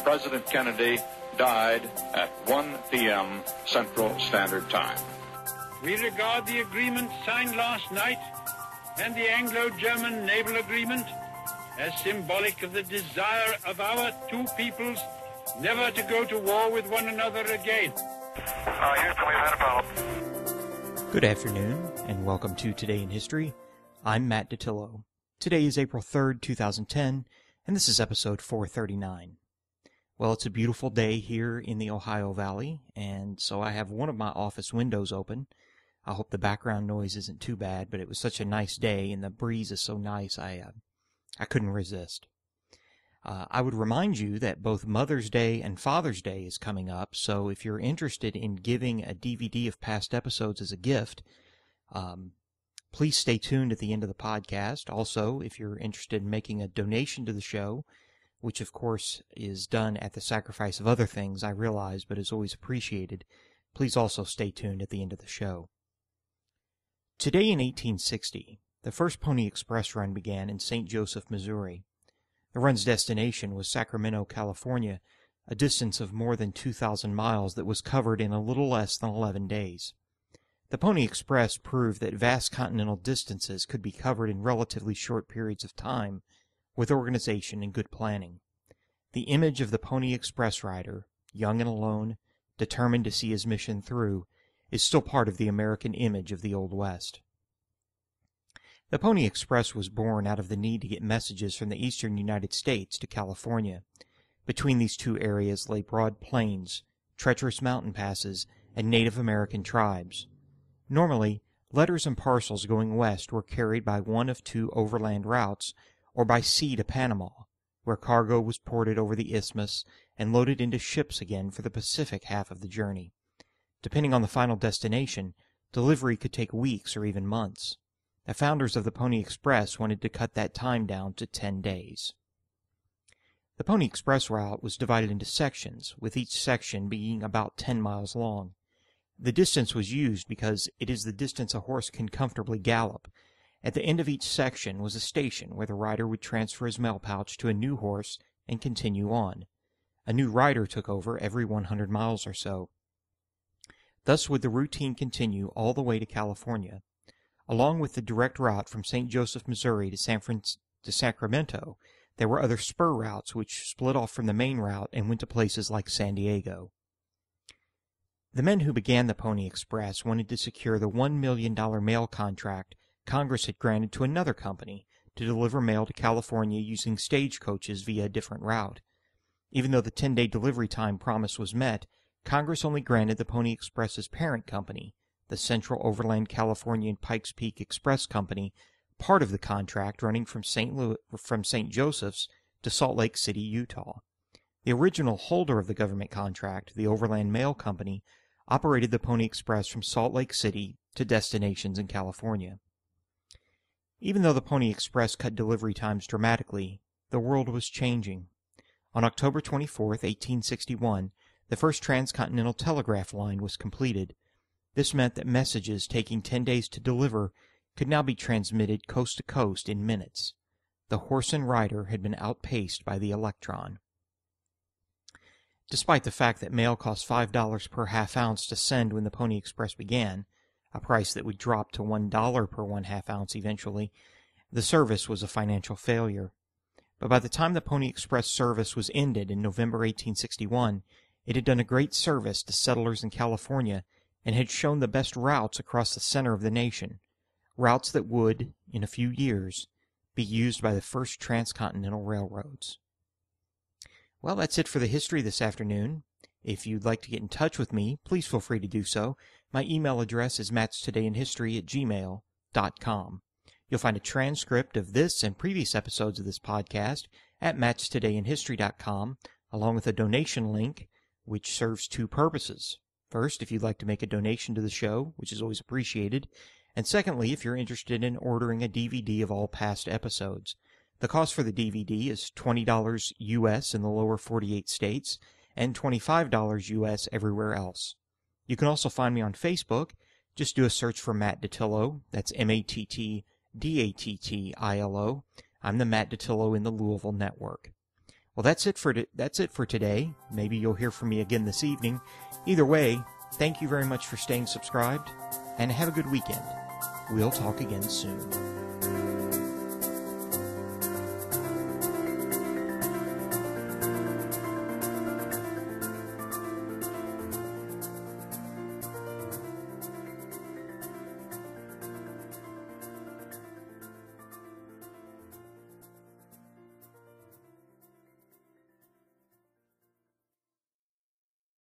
President Kennedy died at 1 p.m. Central Standard Time. We regard the agreement signed last night and the Anglo-German naval agreement as symbolic of the desire of our two peoples never to go to war with one another again. Houston, we've had a problem. Good afternoon, and welcome to Today in History. I'm Matt Datillo. Today is April 3rd, 2010, and this is episode 439. Well, it's a beautiful day here in the Ohio Valley, and so I have one of my office windows open. I hope the background noise isn't too bad, but it was such a nice day, and the breeze is so nice, I couldn't resist. I would remind you that both Mother's Day and Father's Day is coming up, so if you're interested in giving a DVD of past episodes as a gift, please stay tuned at the end of the podcast. Also, if you're interested in making a donation to the show, which of course is done at the sacrifice of other things, I realize, but is always appreciated, please also stay tuned at the end of the show. Today in 1860, the first Pony Express run began in St. Joseph, Missouri. The run's destination was Sacramento, California, a distance of more than 2,000 miles that was covered in a little less than 11 days. The Pony Express proved that vast continental distances could be covered in relatively short periods of time with organization and good planning. The image of the Pony Express rider, young and alone, determined to see his mission through, is still part of the American image of the Old West. The Pony Express was born out of the need to get messages from the eastern United States to California. Between these two areas lay broad plains, treacherous mountain passes, and Native American tribes. Normally, letters and parcels going west were carried by one of two overland routes, or by sea to Panama, where cargo was ported over the isthmus and loaded into ships again for the Pacific half of the journey. Depending on the final destination, delivery could take weeks or even months. The founders of the Pony Express wanted to cut that time down to 10 days. The Pony Express route was divided into sections, with each section being about 10 miles long. The distance was used because it is the distance a horse can comfortably gallop. At the end of each section was a station where the rider would transfer his mail pouch to a new horse and continue on. A new rider took over every 100 miles or so. Thus would the routine continue all the way to California. Along with the direct route from St. Joseph, Missouri to Sacramento, there were other spur routes which split off from the main route and went to places like San Diego. The men who began the Pony Express wanted to secure the $1 million mail contract Congress had granted to another company to deliver mail to California using stagecoaches via a different route. Even though the 10-day delivery time promise was met, Congress only granted the Pony Express's parent company, the Central Overland California and Pikes Peak Express Company, part of the contract running from St. Joseph's to Salt Lake City, Utah. The original holder of the government contract, the Overland Mail Company, operated the Pony Express from Salt Lake City to destinations in California. Even though the Pony Express cut delivery times dramatically, the world was changing. On October 24, 1861, the first transcontinental telegraph line was completed. This meant that messages taking 10 days to deliver could now be transmitted coast to coast in minutes. The horse and rider had been outpaced by the electron. Despite the fact that mail cost $5 per half ounce to send when the Pony Express began, a price that would drop to $1 per 1/2 ounce eventually, the service was a financial failure. But by the time the Pony Express service was ended in November 1861, it had done a great service to settlers in California and had shown the best routes across the center of the nation, routes that would, in a few years, be used by the first transcontinental railroads. Well, that's it for the history this afternoon. If you'd like to get in touch with me, please feel free to do so. My email address is mattstodayinhistory@gmail.com. You'll find a transcript of this and previous episodes of this podcast at mattstodayinhistory.com, along with a donation link, which serves two purposes. First, if you'd like to make a donation to the show, which is always appreciated, and secondly, if you're interested in ordering a DVD of all past episodes. The cost for the DVD is $20 U.S. in the lower 48 states and $25 U.S. everywhere else. You can also find me on Facebook. Just do a search for Matt Datillo. That's MattDattilo. I'm the Matt Datillo in the Louisville network. Well, that's it for today. Maybe you'll hear from me again this evening. Either way, thank you very much for staying subscribed, and have a good weekend. We'll talk again soon.